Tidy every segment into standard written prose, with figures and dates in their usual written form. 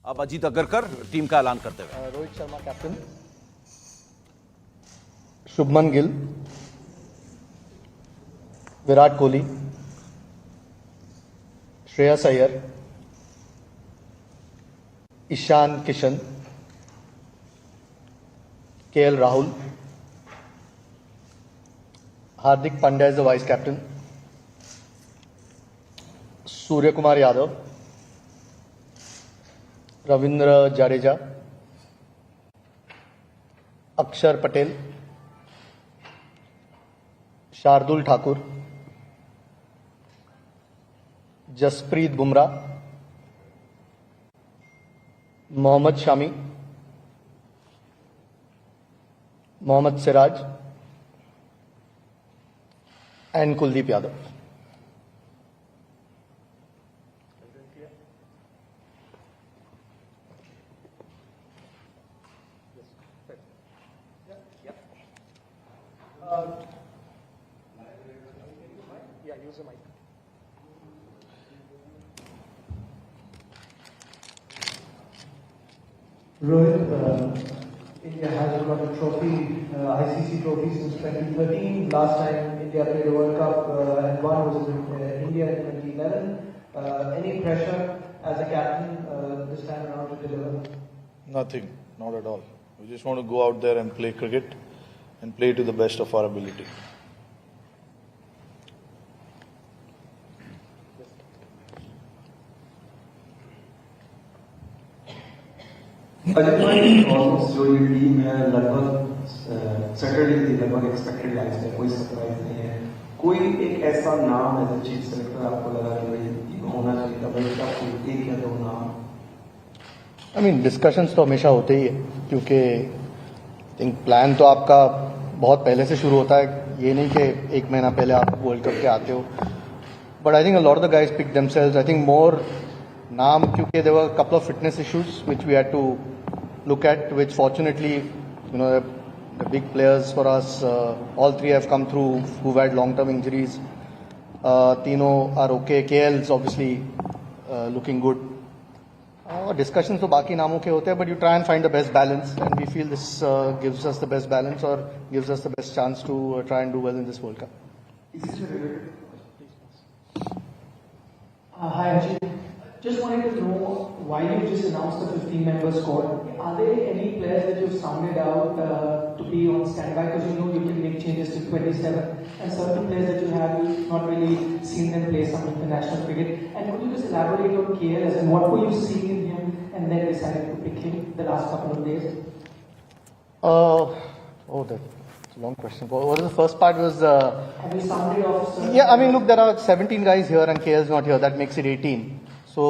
अब अजीत अगरकर टीम का ऐलान करते हुए। Rohit Sharma captain, Shubman Gill, Virat Kohli, Shreyas Iyer, Ishan Kishan, KL Rahul, Hardik Pandya is the vice captain, Surya Kumar Yadav, Ravindra Jadeja, Axar Patel, Shardul Thakur, Jasprit Bumrah, Mohammed Shami, Mohammed Siraj and Kuldeep Yadav. Use the mic. Rohit, India has got a trophy, ICC trophy since 2013. Last time India played a World Cup and won was in India in 2011. Any pressure as a captain this time around to deliver? Nothing, not at all. We just want to go out there and play cricket and play to the best of our ability. Almost जो ये team है लगभग Saturday थी, लगभग expected life है, कोई surprise नहीं है. कोई एक ऐसा नाम एज चीफ सेलेक्टर आपको लगा कि भाई होना चाहिए था, भाई क्या कोई एक या दो नाम? आई मीन डिस्कशंस तो हमेशा होते ही है, क्योंकि थिंक प्लान तो आपका बहुत पहले से शुरू होता है. ये नहीं कि एक महीना पहले आप वर्ल्ड कप के आते हो. But I think a lot of the guys pick themselves. I think more name, क्योंकि there were a couple of fitness issues which we had to look at, which fortunately, you know, the big players for us, all three have come through who've had long-term injuries. Tino are okay. KL is obviously looking good. Discussions to baki naamon ke hote hain, but you try and find the best balance, and we feel this gives us the best balance or gives us the best chance to try and do well in this World Cup. Hi Ajit. Just wanted to know why you just announced the 15-member squad. Are there any players that you've sounded out to be on standby? Because you know you can make changes to 27, and certain players that you have, you've not really seen them play some international cricket. And could you just elaborate on KL and what were you seeing in him, and then decided to pick him the last couple of days? That's a long question. What was the first part? Was have you sounded off? Yeah, I mean, look, there are 17 guys here, and KL is not here. That makes it 18. So,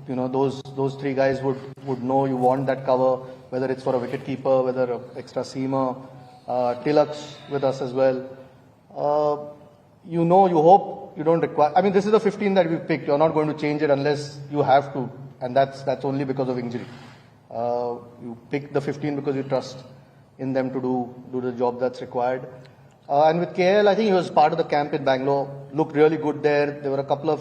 you know, those three guys would know you want that cover, whether it's for a wicket keeper, whether an extra seamer. Tilak's with us as well. You know, you hope you don't require. I mean, this is the 15 that we've picked. You're not going to change it unless you have to, and that's only because of injury. You pick the 15 because you trust in them to do the job that's required. And with KL, I think he was part of the camp in Bangalore. Looked really good there. There were a couple of,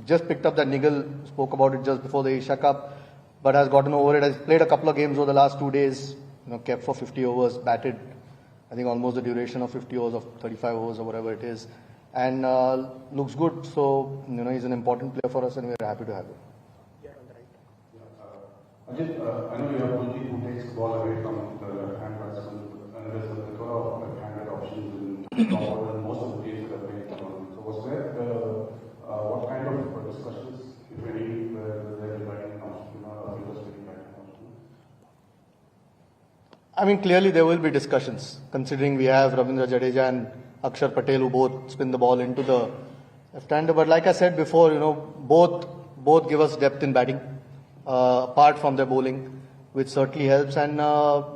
just picked up that niggle, spoke about it just before the Asia Cup, but has gotten over it. Has played a couple of games over the last 2 days. You know, kept for 50 overs, batted, I think almost the duration of 50 overs of 35 overs or whatever it is, and looks good. So you know, he's an important player for us, and we're happy to have him. Ajit, I know you have Kuldeep who takes the ball away from the left-hand batsman, and there's a plethora of left-handed options in top order and most of the teams that are playing tournament. So was there, what kind of discussions, if any, were there regarding I mean, clearly there will be discussions, considering we have Ravindra Jadeja and Akshar Patel who both spin the ball into the left-hander. But like I said before, you know, both give us depth in batting. Apart from their bowling, which certainly helps. And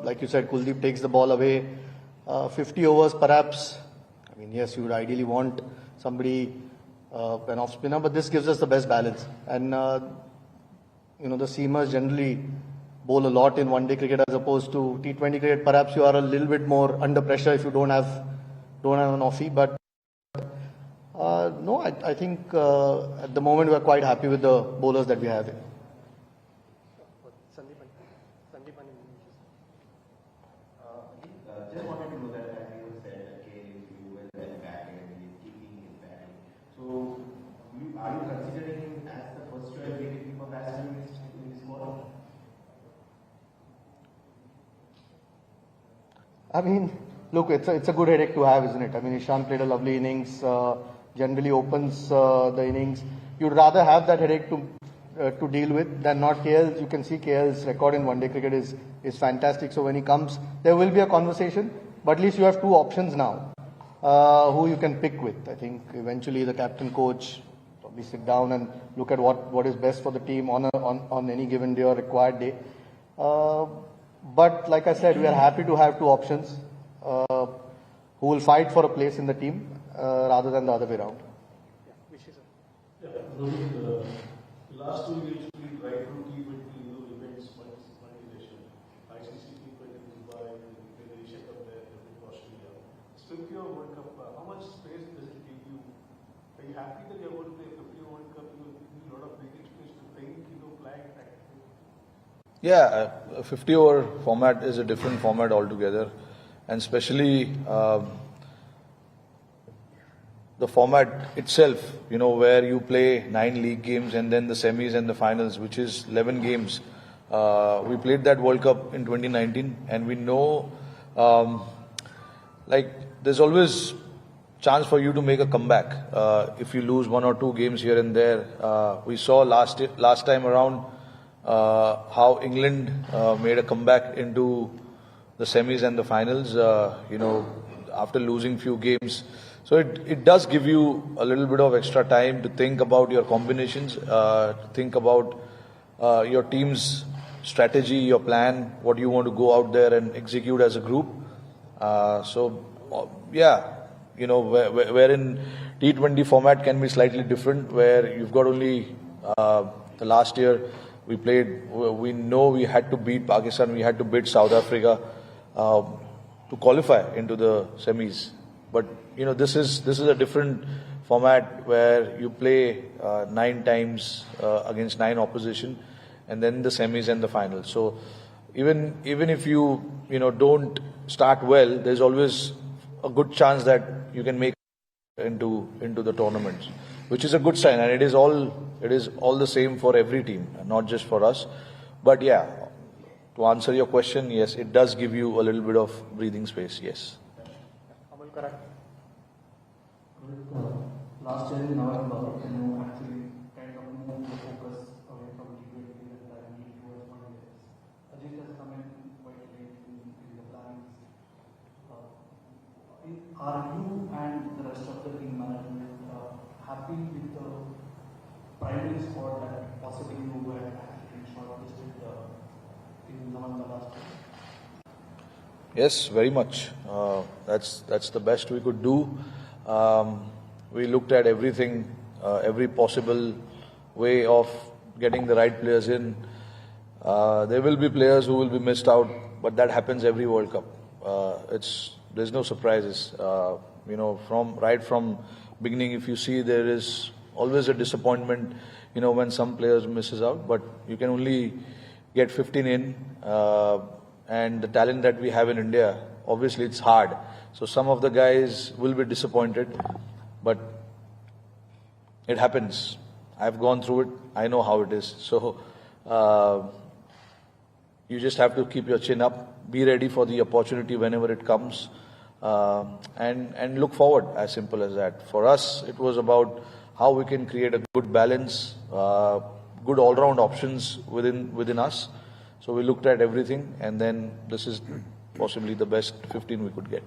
like you said, Kuldeep takes the ball away. 50 overs perhaps. I mean, yes, you would ideally want somebody, an off spinner, but this gives us the best balance. And, you know, the seamers generally bowl a lot in one-day cricket as opposed to T20 cricket. Perhaps you are a little bit more under pressure if you don't have an offie. But no, I think at the moment we are quite happy with the bowlers that we have. Just wanted to know that as you said, okay, you were well back and he's kicking his batting. So, are you considering him as the first choice wicketkeeper batsman in this squad? I mean, look, it's a good headache to have, isn't it? I mean, Ishan played a lovely innings, generally opens the innings. You'd rather have that headache to deal with than not. KL, you can see KL's record in one-day cricket is fantastic. So when he comes, there will be a conversation, but at least you have two options now who you can pick with. I think eventually the captain coach probably sit down and look at what is best for the team on any given day or required day. But like I said, we are happy to have two options who will fight for a place in the team rather than the other way around. Last 2 years, we tried to keep it in those events multi-national. ICC T20 Dubai, the Asia Cup there, Australia. Still your World Cup, how much space does it give you? Are you happy that you're going to play 50 World Cup? You need a lot of breathing space to think, flag tactically. Yeah, a 50-over format is a different format altogether, and especially the format itself, where you play 9 league games and then the semis and the finals, which is 11 games. We played that World Cup in 2019, and we know, there's always chance for you to make a comeback if you lose 1 or 2 games here and there. We saw last time around how England made a comeback into the semis and the finals, after losing few games. So it does give you a little bit of extra time to think about your combinations, to think about your team's strategy, your plan, what you want to go out there and execute as a group. Wherein T20 format can be slightly different, where you've got only the last year we played, we know we had to beat Pakistan, we had to beat South Africa to qualify into the semis. But this is a different format where you play 9 times against 9 opposition, and then the semis and the finals. So even if you don't start well, there's always a good chance that you can make into the tournaments, which is a good sign, and it is all the same for every team, not just for us. But yeah, to answer your question, yes, it does give you a little bit of breathing space. Yes. Last year in November, actually kind of moved the focus away from T20 and directly towards one day. Ajit has come in quite late in the plans. Are you and the rest of the team management happy with the primary squad that possibly you were actually shortlisted in November last year? Yes, very much. That's the best we could do. We looked at everything, every possible way of getting the right players in. There will be players who will be missed out, but that happens every World Cup. There's no surprises. Right from beginning, if you see, there is always a disappointment, when some players misses out. But you can only get 15 in, and the talent that we have in India, obviously it's hard. So some of the guys will be disappointed, but it happens. I've gone through it. I know how it is. So you just have to keep your chin up, be ready for the opportunity whenever it comes, and look forward. As simple as that. For us, it was about how we can create a good balance, good all-round options within us. So we looked at everything, and then this is possibly the best 15 we could get.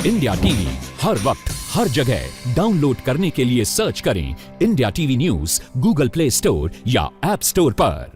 India TV हर वक्त हर जगह download करने के लिए search करें India TV news Google Play Store या app store पर।